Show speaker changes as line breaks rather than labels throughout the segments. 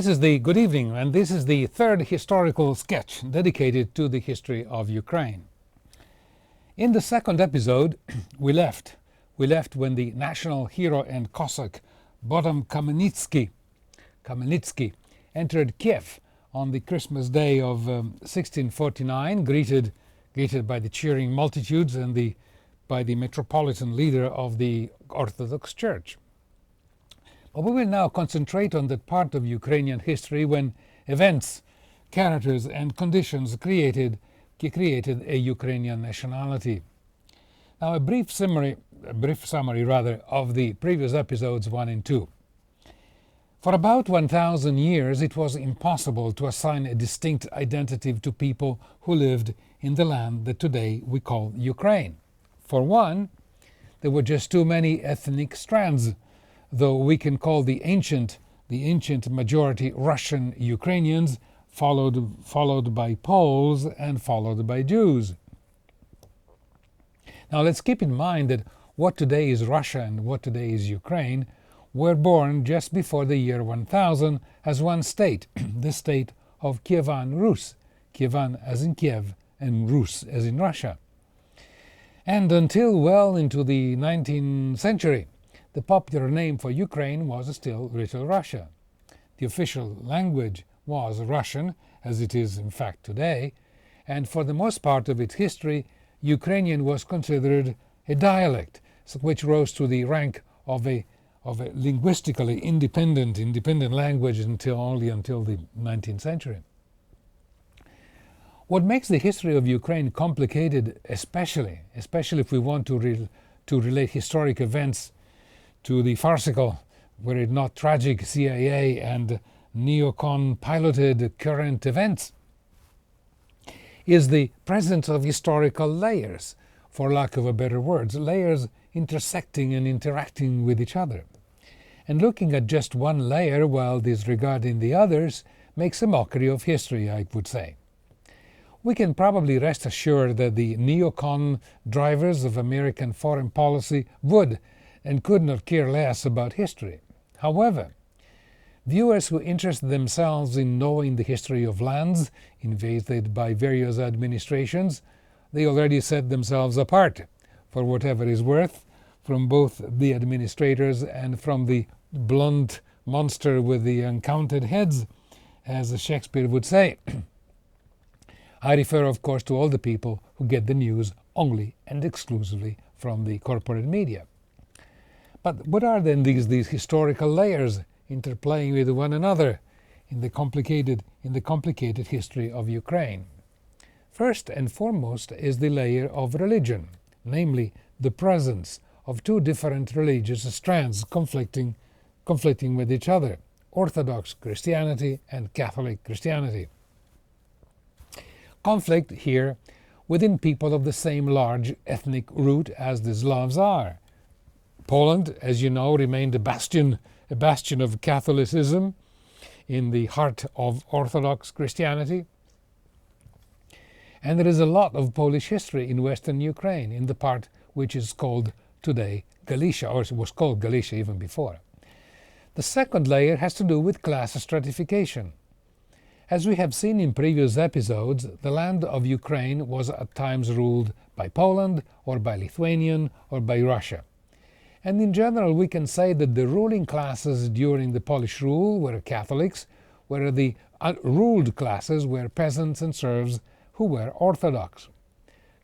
This is the good evening, and this is the third historical sketch dedicated to the history of Ukraine. In the second episode, we left when the national hero and Cossack Bodom Khmelnytsky entered Kiev on the Christmas day of 1649, greeted by the cheering multitudes and by the metropolitan leader of the Orthodox Church. But we will now concentrate on that part of Ukrainian history when events, characters and conditions created a Ukrainian nationality. Now a brief summary of the previous episodes 1 and 2. For about 1,000 years it was impossible to assign a distinct identity to people who lived in the land that today we call Ukraine. For one, there were just too many ethnic strands, though we can call the ancient majority Russian Ukrainians, followed by Poles and followed by Jews. Now let's keep in mind that what today is Russia and what today is Ukraine were born just before the year 1000 as one state, the state of Kievan Rus, Kievan as in Kiev and Rus as in Russia. And until well into the 19th century, the popular name for Ukraine was still Little Russia. The official language was Russian, as it is in fact today, and for the most part of its history, Ukrainian was considered a dialect, which rose to the rank of a linguistically independent language until the 19th century. What makes the history of Ukraine complicated, especially if we want to relate historic events to the farcical, were it not tragic, CIA and neocon piloted current events, is the presence of historical layers, for lack of a better word, layers intersecting and interacting with each other. And looking at just one layer while disregarding the others makes a mockery of history, I would say. We can probably rest assured that the neocon drivers of American foreign policy would and could not care less about history. However, viewers who interest themselves in knowing the history of lands invaded by various administrations, they already set themselves apart, for whatever is worth, from both the administrators and from the blunt monster with the uncounted heads, as Shakespeare would say. I refer, of course, to all the people who get the news only and exclusively from the corporate media. But what are then these historical layers interplaying with one another in the complicated history of Ukraine? First and foremost is the layer of religion, namely the presence of two different religious strands conflicting with each other, Orthodox Christianity and Catholic Christianity. Conflict here within people of the same large ethnic root as the Slavs are. Poland, as you know, remained a bastion of Catholicism in the heart of Orthodox Christianity. And there is a lot of Polish history in Western Ukraine, in the part which is called today Galicia, or was called Galicia even before. The second layer has to do with class stratification. As we have seen in previous episodes, the land of Ukraine was at times ruled by Poland, or by Lithuanian, or by Russia. And in general we can say that the ruling classes during the Polish rule were Catholics, whereas the ruled classes were peasants and serfs who were Orthodox.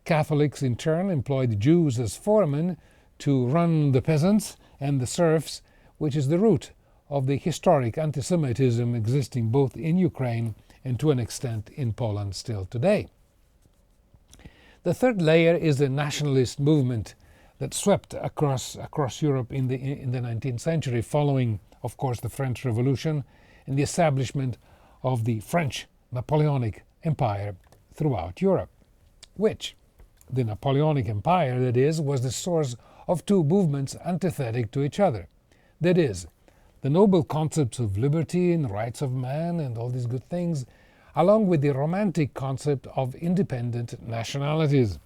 Catholics in turn employed Jews as foremen to run the peasants and the serfs, which is the root of the historic anti-Semitism existing both in Ukraine and to an extent in Poland still today. The third layer is the nationalist movement that swept across Europe in the 19th century, following, of course, the French Revolution and the establishment of the French Napoleonic Empire throughout Europe, which, the Napoleonic Empire, that is, was the source of two movements antithetic to each other. That is, the noble concepts of liberty and rights of man and all these good things, along with the romantic concept of independent nationalities.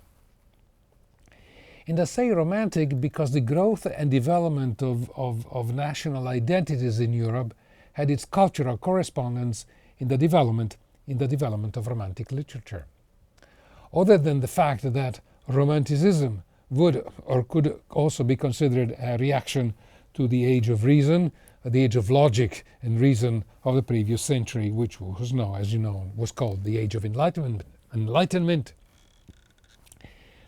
And I say romantic because the growth and development of national identities in Europe had its cultural correspondence in the development of Romantic literature. Other than the fact that Romanticism would or could also be considered a reaction to the age of reason, the age of logic and reason of the previous century, which was now, as you know, was called the Age of Enlightenment.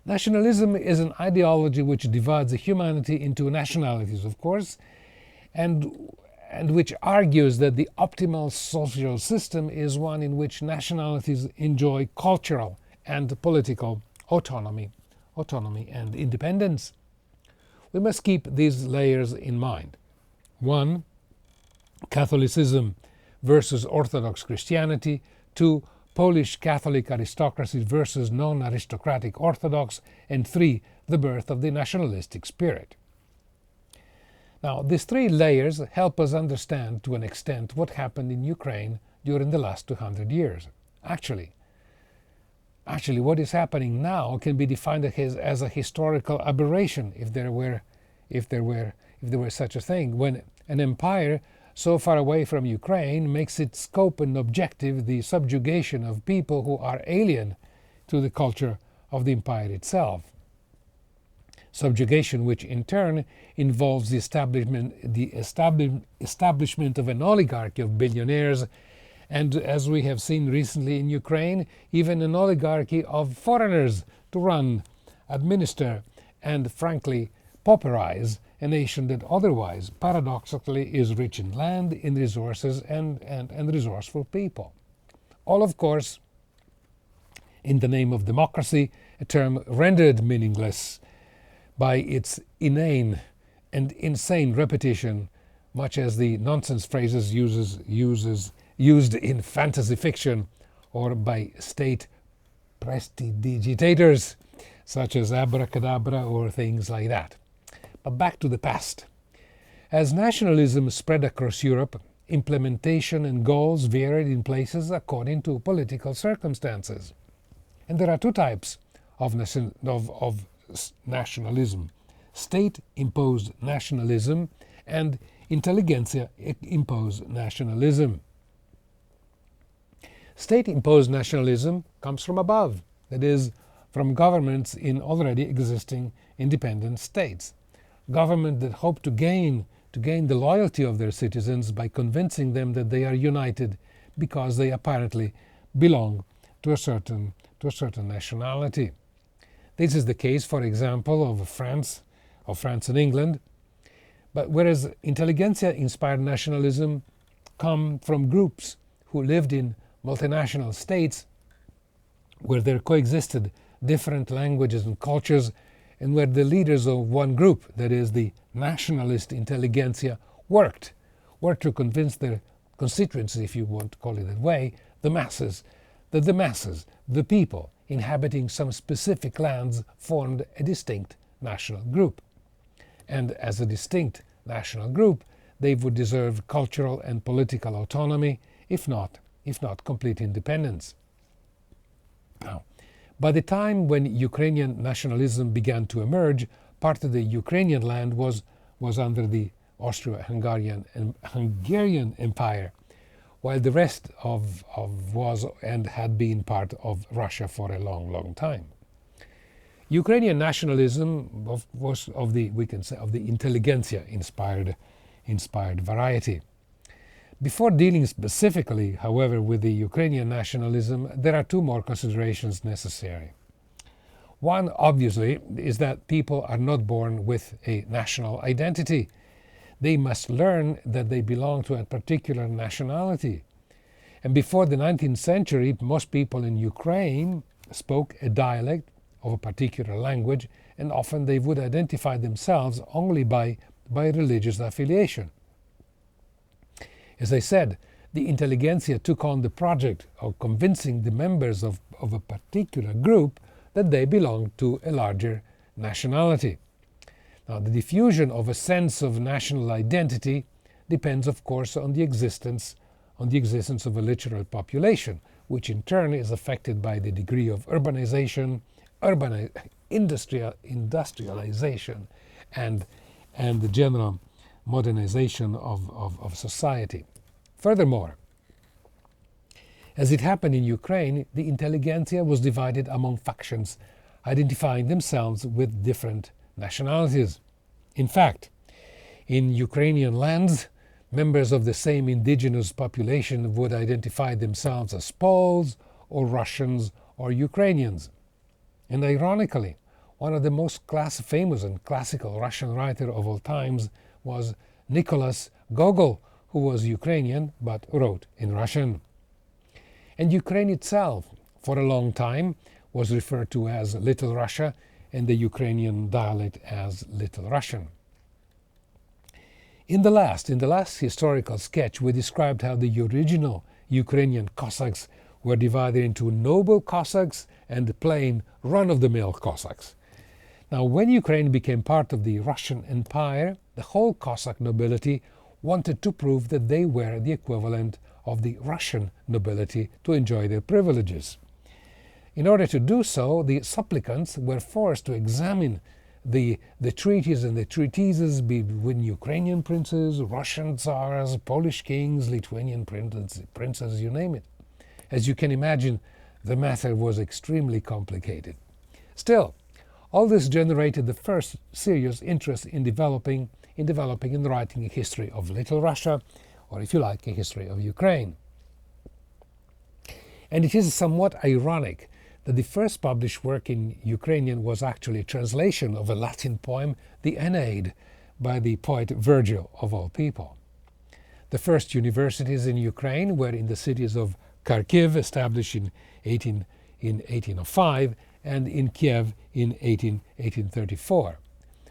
Nationalism is an ideology which divides humanity into nationalities, of course, and which argues that the optimal social system is one in which nationalities enjoy cultural and political autonomy and independence. We must keep these layers in mind. 1. Catholicism versus Orthodox Christianity. 2. Polish Catholic aristocracy versus non-aristocratic Orthodox. And 3. The birth of the nationalistic spirit. Now, these three layers help us understand to an extent what happened in Ukraine during the last 200 years. Actually, what is happening now can be defined as a historical aberration, if there were such a thing, when an empire so far away from Ukraine makes its scope and objective the subjugation of people who are alien to the culture of the empire itself. Subjugation which in turn involves the establishment of an oligarchy of billionaires, and as we have seen recently in Ukraine, even an oligarchy of foreigners to run, administer, and frankly pauperize a nation that otherwise, paradoxically, is rich in land, in resources, and resourceful people. All, of course, in the name of democracy, a term rendered meaningless by its inane and insane repetition, much as the nonsense phrases used in fantasy fiction or by state prestidigitators such as abracadabra or things like that. But back to the past. As nationalism spread across Europe, implementation and goals varied in places according to political circumstances. And there are two types of nationalism: state-imposed nationalism and intelligentsia-imposed nationalism. State-imposed nationalism comes from above, that is, from governments in already existing independent states. Governments that hope to gain the loyalty of their citizens by convincing them that they are united because they apparently belong to a certain nationality. This is the case, for example, of France and England. But whereas intelligentsia-inspired nationalism come from groups who lived in multinational states where there coexisted different languages and cultures, and where the leaders of one group, that is the nationalist intelligentsia, worked to convince their constituents, if you want to call it that way, the masses, the people inhabiting some specific lands formed a distinct national group. And as a distinct national group, they would deserve cultural and political autonomy, if not complete independence. Now, by the time when Ukrainian nationalism began to emerge, part of the Ukrainian land was under the Austro-Hungarian Empire, while the rest was and had been part of Russia for a long time. Ukrainian nationalism was of the intelligentsia-inspired variety. Before dealing specifically, however, with the Ukrainian nationalism, there are two more considerations necessary. One, obviously, is that people are not born with a national identity. They must learn that they belong to a particular nationality. And before the 19th century, most people in Ukraine spoke a dialect of a particular language, and often they would identify themselves only by religious affiliation. As I said, the intelligentsia took on the project of convincing the members of a particular group that they belonged to a larger nationality. Now, the diffusion of a sense of national identity depends, of course, on the existence of a literal population, which in turn is affected by the degree of urbanization, industrialization, and the general modernization of society. Furthermore, as it happened in Ukraine, the intelligentsia was divided among factions identifying themselves with different nationalities. In fact, in Ukrainian lands, members of the same indigenous population would identify themselves as Poles or Russians or Ukrainians. And ironically, one of the most famous and classical Russian writer of all times was Nicholas Gogol, who was Ukrainian but wrote in Russian. And Ukraine itself, for a long time, was referred to as Little Russia, and the Ukrainian dialect as Little Russian. In the last historical sketch, we described how the original Ukrainian Cossacks were divided into noble Cossacks and plain run-of-the-mill Cossacks. Now, when Ukraine became part of the Russian Empire, the whole Cossack nobility wanted to prove that they were the equivalent of the Russian nobility to enjoy their privileges. In order to do so, the supplicants were forced to examine the treaties and the treatises between Ukrainian princes, Russian tsars, Polish kings, Lithuanian princes, you name it. As you can imagine, the matter was extremely complicated. Still, all this generated the first serious interest in developing and writing a history of Little Russia, or if you like, a history of Ukraine. And it is somewhat ironic that the first published work in Ukrainian was actually a translation of a Latin poem, the Aeneid, by the poet Virgil, of all people. The first universities in Ukraine were in the cities of Kharkiv, established in 1805, and in Kiev in 1834,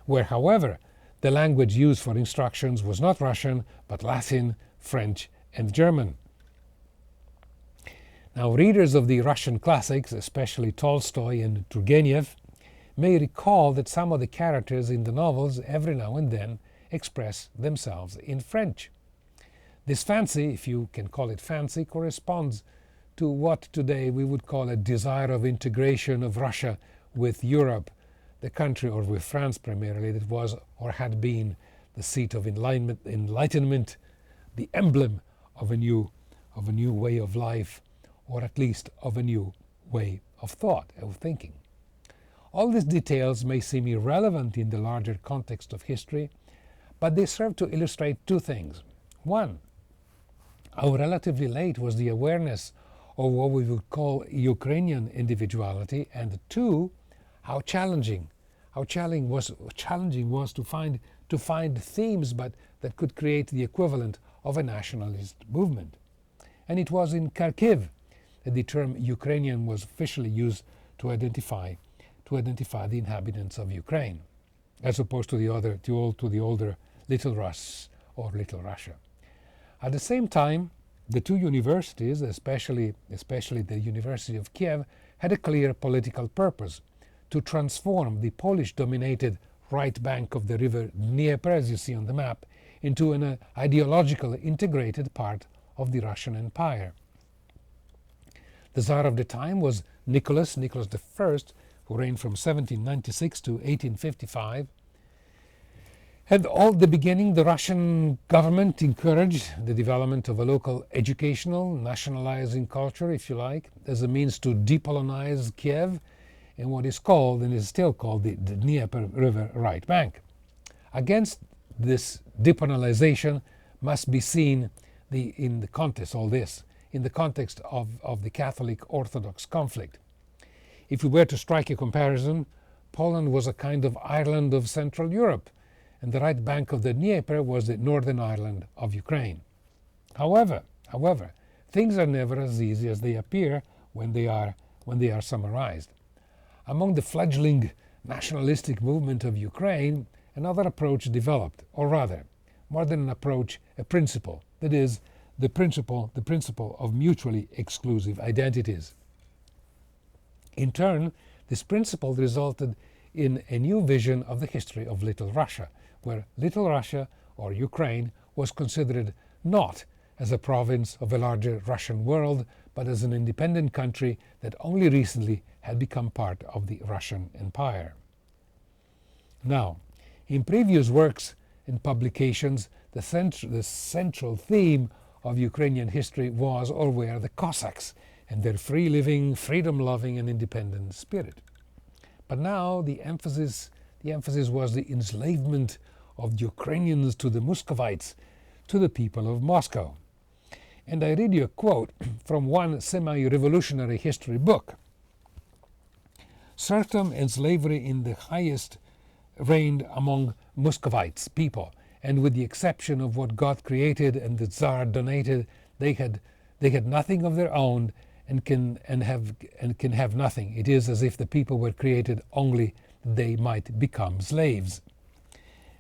where, however, the language used for instructions was not Russian, but Latin, French, and German. Now, readers of the Russian classics, especially Tolstoy and Turgenev, may recall that some of the characters in the novels every now and then express themselves in French. This fancy, if you can call it fancy, corresponds to what today we would call a desire of integration of Russia with Europe, the country, or with France primarily, that was or had been the seat of enlightenment, the emblem of a new way of life, or at least of a new way of thought, of thinking. All these details may seem irrelevant in the larger context of history, but they serve to illustrate two things. One, how relatively late was the awareness of what we would call Ukrainian individuality, and two, how challenging was to find themes that could create the equivalent of a nationalist movement. And it was in Kharkiv that the term Ukrainian was officially used to identify the inhabitants of Ukraine, as opposed to the older Little Rus or Little Russia. At the same time, the two universities, especially the University of Kiev, had a clear political purpose: to transform the Polish-dominated right bank of the river Dnieper, as you see on the map, into an ideologically integrated part of the Russian Empire. The Tsar of the time was Nicholas I, who reigned from 1796 to 1855. At all the beginning, the Russian government encouraged the development of a local educational, nationalizing culture, if you like, as a means to depolonize Kiev in what is called, and is still called, the Dnieper River right bank. Against this depenalization must be seen in the context of the Catholic Orthodox conflict. If we were to strike a comparison, Poland was a kind of Ireland of Central Europe, and the right bank of the Dnieper was the northern Ireland of Ukraine. However, things are never as easy as they appear when they are summarized. Among the fledgling nationalistic movement of Ukraine, another approach developed, or rather, more than an approach, a principle, that is, the principle of mutually exclusive identities. In turn, this principle resulted in a new vision of the history of Little Russia, where Little Russia, or Ukraine, was considered not as a province of a larger Russian world, but as an independent country that only recently had become part of the Russian Empire. Now, in previous works and publications, the central theme of Ukrainian history was or were the Cossacks and their free-living, freedom-loving and independent spirit. But now the emphasis was the enslavement of the Ukrainians to the Muscovites, to the people of Moscow. And I read you a quote from one semi-revolutionary history book. Serfdom and slavery in the highest reigned among Muscovites people, and with the exception of what God created and the Tsar donated, they had nothing of their own and can have nothing. It is as if the people were created only that they might become slaves.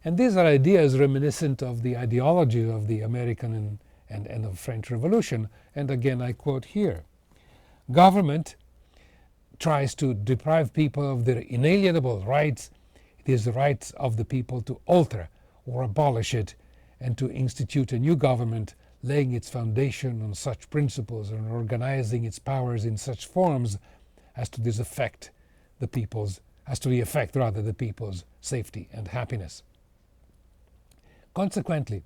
And these are ideas reminiscent of the ideology of the American and of French Revolution. And again, I quote here, government tries to deprive people of their inalienable rights. It is the rights of the people to alter or abolish it and to institute a new government, laying its foundation on such principles and organizing its powers in such forms as to affect the people's safety and happiness. Consequently,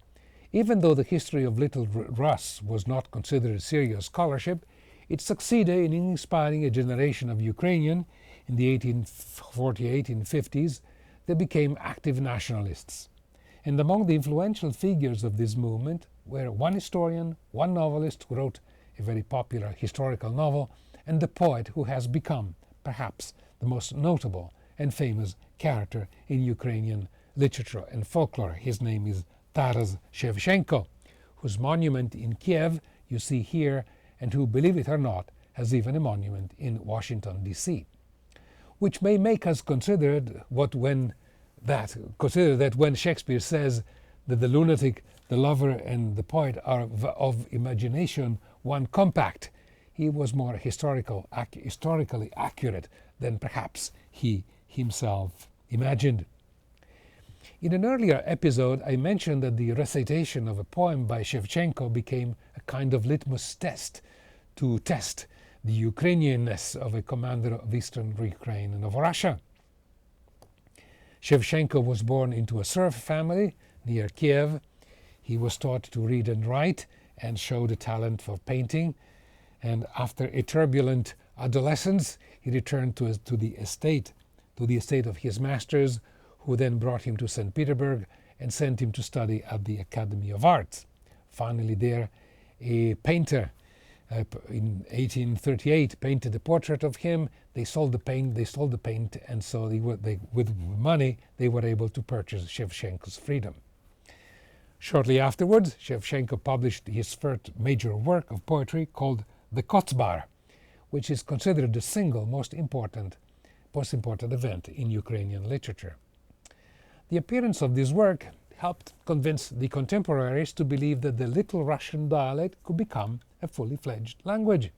even though the history of Little Rus was not considered a serious scholarship, it succeeded in inspiring a generation of Ukrainians in the 1840s-1850s that became active nationalists. And among the influential figures of this movement were one historian, one novelist who wrote a very popular historical novel, and the poet who has become, perhaps, the most notable and famous character in Ukrainian literature and folklore. His name is Taras Shevchenko, whose monument in Kiev you see here, and who, believe it or not, has even a monument in Washington, D.C., which may make us consider that when Shakespeare says that the lunatic, the lover, and the poet are of imagination one compact, he was more historically accurate than perhaps he himself imagined. In an earlier episode, I mentioned that the recitation of a poem by Shevchenko became a kind of litmus test to test the Ukrainianness of a commander of Eastern Ukraine and of Russia. Shevchenko was born into a serf family near Kiev. He was taught to read and write and showed a talent for painting. And after a turbulent adolescence, he returned to the estate of his masters, who then brought him to St. Petersburg and sent him to study at the Academy of Arts. Finally there, a painter in 1838 painted a portrait of him. They sold the paint, and so with money they were able to purchase Shevchenko's freedom. Shortly afterwards, Shevchenko published his first major work of poetry called The Kotzbar, which is considered the single most important event in Ukrainian literature. The appearance of this work helped convince the contemporaries to believe that the Little Russian dialect could become a fully fledged language.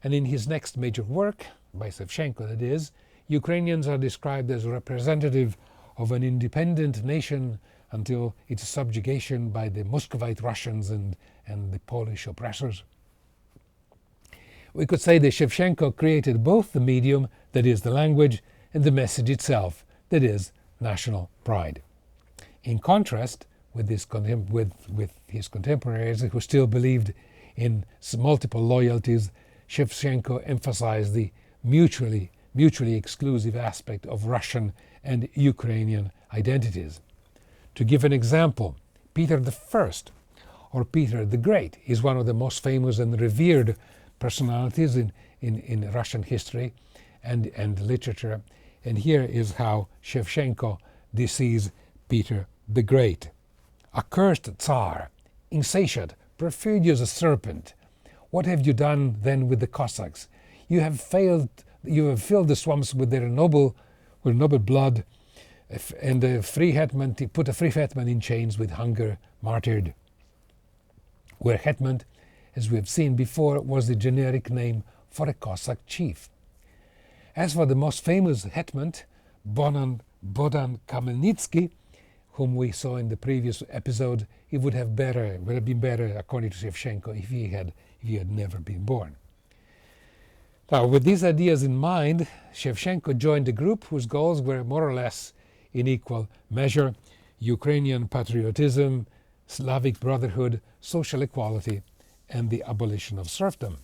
And in his next major work, by Shevchenko that is, Ukrainians are described as representative of an independent nation until its subjugation by the Muscovite Russians and the Polish oppressors. We could say that Shevchenko created both the medium, that is the language, and the message itself, that is national pride. In contrast with his contemporaries who still believed in multiple loyalties, Shevchenko emphasized the mutually exclusive aspect of Russian and Ukrainian identities. To give an example, Peter I, or Peter the Great, is one of the most famous and revered personalities in Russian history and literature. And here is how Shevchenko sees Peter the Great. Accursed Tsar, insatiate, perfidious as serpent, what have you done then with the Cossacks? You have filled the swamps with their noble blood, and put a free hetman in chains with hunger martyred. Where hetman, as we have seen before, was the generic name for a Cossack chief. As for the most famous hetman, Bohdan Khmelnytsky, whom we saw in the previous episode, it would have been better, according to Shevchenko, if he had never been born. Now, with these ideas in mind, Shevchenko joined a group whose goals were more or less in equal measure: Ukrainian patriotism, Slavic brotherhood, social equality, and the abolition of serfdom.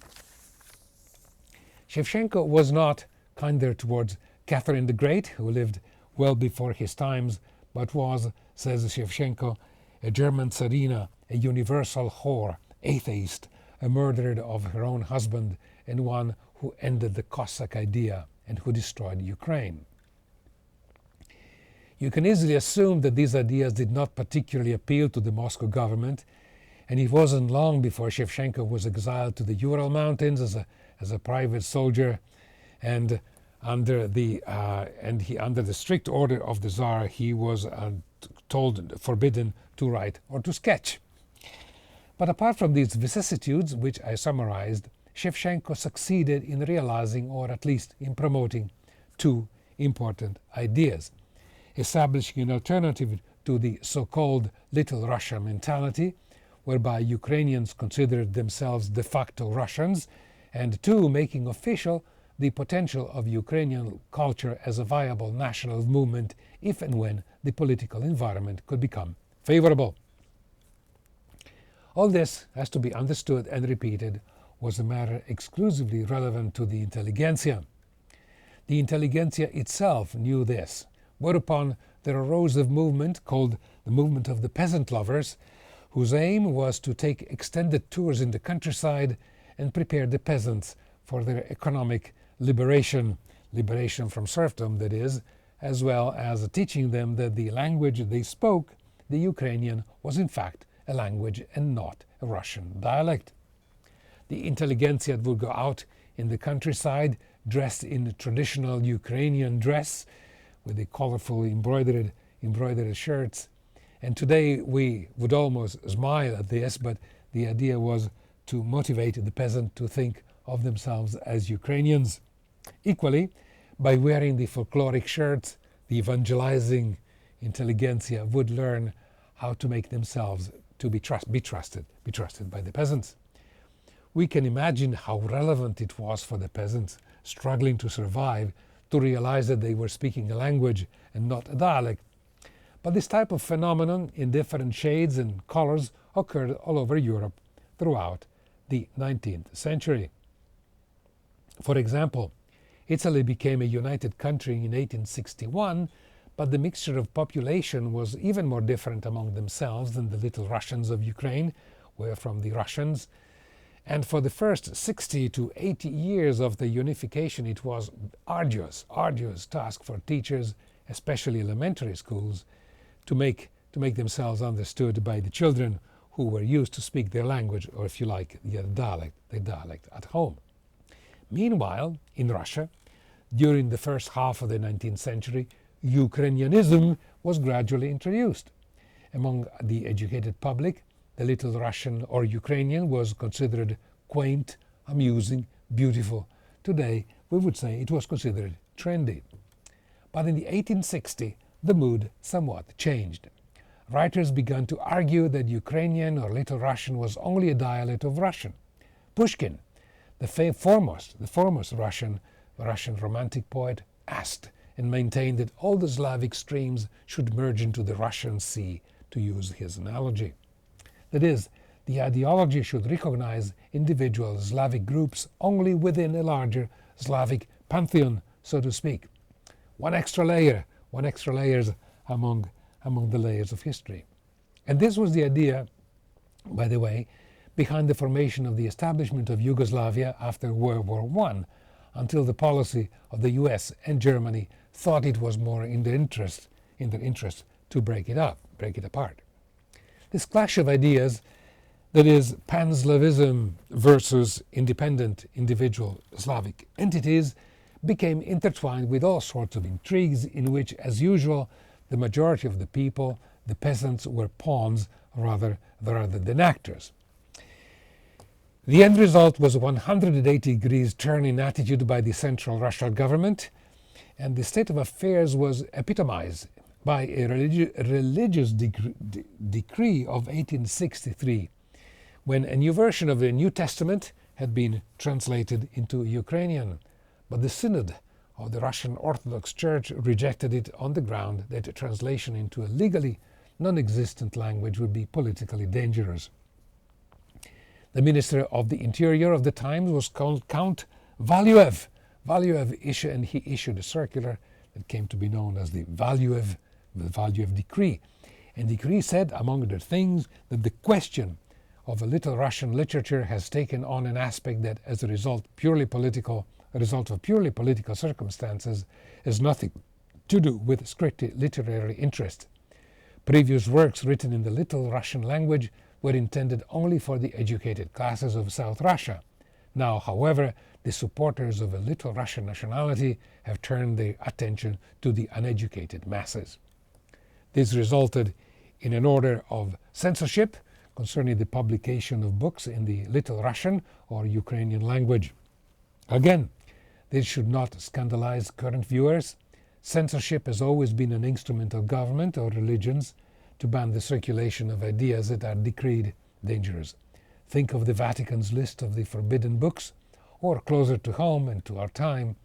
Shevchenko was not kinder towards Catherine the Great, who lived well before his times, but was, says Shevchenko, a German Tsarina, a universal whore, atheist, a murderer of her own husband, and one who ended the Cossack idea and who destroyed Ukraine. You can easily assume that these ideas did not particularly appeal to the Moscow government, and it wasn't long before Shevchenko was exiled to the Ural Mountains as a private soldier, and under the strict order of the Tsar, he was forbidden to write or to sketch. But apart from these vicissitudes, which I summarized, Shevchenko succeeded in realizing, or at least in promoting, two important ideas: establishing an alternative to the so-called Little Russia mentality, whereby Ukrainians considered themselves de facto Russians, and two, making official the potential of Ukrainian culture as a viable national movement if and when the political environment could become favorable. All this, has to be understood and repeated, was a matter exclusively relevant to the intelligentsia. The intelligentsia itself knew this, whereupon there arose a movement called the movement of the peasant lovers, whose aim was to take extended tours in the countryside and prepare the peasants for their economic liberation from serfdom, that is, as well as teaching them that the language they spoke, the Ukrainian, was in fact a language and not a Russian dialect. The intelligentsia would go out in the countryside dressed in traditional Ukrainian dress with the colorful embroidered shirts. And today we would almost smile at this, but the idea was to motivate the peasant to think of themselves as Ukrainians. Equally, by wearing the folkloric shirts, the evangelizing intelligentsia would learn how to make themselves to be trusted by the peasants. We can imagine how relevant it was for the peasants struggling to survive to realize that they were speaking a language and not a dialect. But this type of phenomenon in different shades and colors occurred all over Europe throughout the 19th century. For example, Italy became a united country in 1861, but the mixture of population was even more different among themselves than the Little Russians of Ukraine were from the Russians. And for the first 60 to 80 years of the unification, it was arduous task for teachers, especially elementary schools, to make themselves understood by the children who were used to speak their language, or if you like, the dialect at home. Meanwhile, in Russia, during the first half of the 19th century, Ukrainianism was gradually introduced. Among the educated public, the Little Russian or Ukrainian was considered quaint, amusing, beautiful. Today, we would say it was considered trendy. But in the 1860s, the mood somewhat changed. Writers began to argue that Ukrainian or Little Russian was only a dialect of Russian. Pushkin, the foremost Russian romantic poet, asked and maintained that all the Slavic streams should merge into the Russian Sea, to use his analogy. That is, the ideology should recognize individual Slavic groups only within a larger Slavic pantheon, so to speak. One extra layers among the layers of history. And this was the idea, by the way, behind the formation of the establishment of Yugoslavia after World War I, until the policy of the US and Germany thought it was more in their interest to break it apart. This clash of ideas, that is, pan-Slavism versus independent individual Slavic entities, became intertwined with all sorts of intrigues in which, as usual, the majority of the people, the peasants, were pawns rather than actors. The end result was a 180 degrees turn in attitude by the Central Russian government, and the state of affairs was epitomized by a religious decree of 1863, when a new version of the New Testament had been translated into Ukrainian. But the Synod of the Russian Orthodox Church rejected it on the ground that a translation into a legally non-existent language would be politically dangerous. The Minister of the Interior of the times was called Count Valuev. And he issued a circular that came to be known as the Valuev Decree. And the decree said, among other things, that the question of a Little Russian literature has taken on an aspect that, as a result of purely political circumstances, has nothing to do with strictly literary interest. Previous works written in the Little Russian language were intended only for the educated classes of South Russia. Now, however, the supporters of a Little Russian nationality have turned their attention to the uneducated masses. This resulted in an order of censorship concerning the publication of books in the Little Russian or Ukrainian language. Again, this should not scandalize current viewers. Censorship has always been an instrument of government or religions to ban the circulation of ideas that are decreed dangerous. Think of the Vatican's list of the forbidden books, or closer to home and to our time,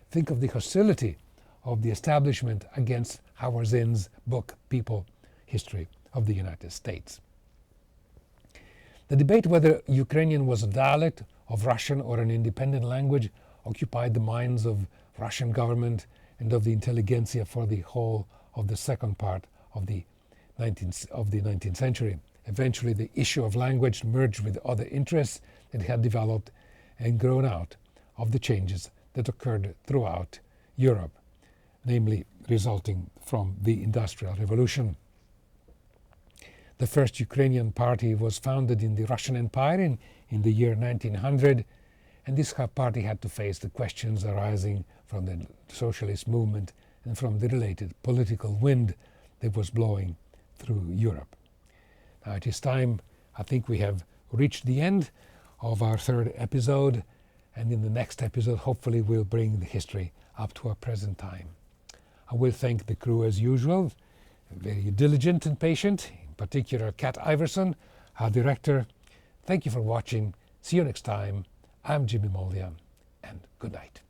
think of the hostility of the establishment against Howard Zinn's book, People, History of the United States. The debate whether Ukrainian was a dialect of Russian or an independent language occupied the minds of Russian government and of the intelligentsia for the whole of the second part of the 19th century. Eventually, the issue of language merged with other interests that had developed and grown out of the changes that occurred throughout Europe, namely resulting from the Industrial Revolution. The first Ukrainian party was founded in the Russian Empire in the year 1900, and this party had to face the questions arising from the socialist movement and from the related political wind that was blowing through Europe. Now it is time, I think we have reached the end of our third episode, and in the next episode hopefully we'll bring the history up to our present time. I will thank the crew as usual, very diligent and patient, in particular Kat Iverson, our director. Thank you for watching. See you next time. I'm Jimmy Moldia, and good night.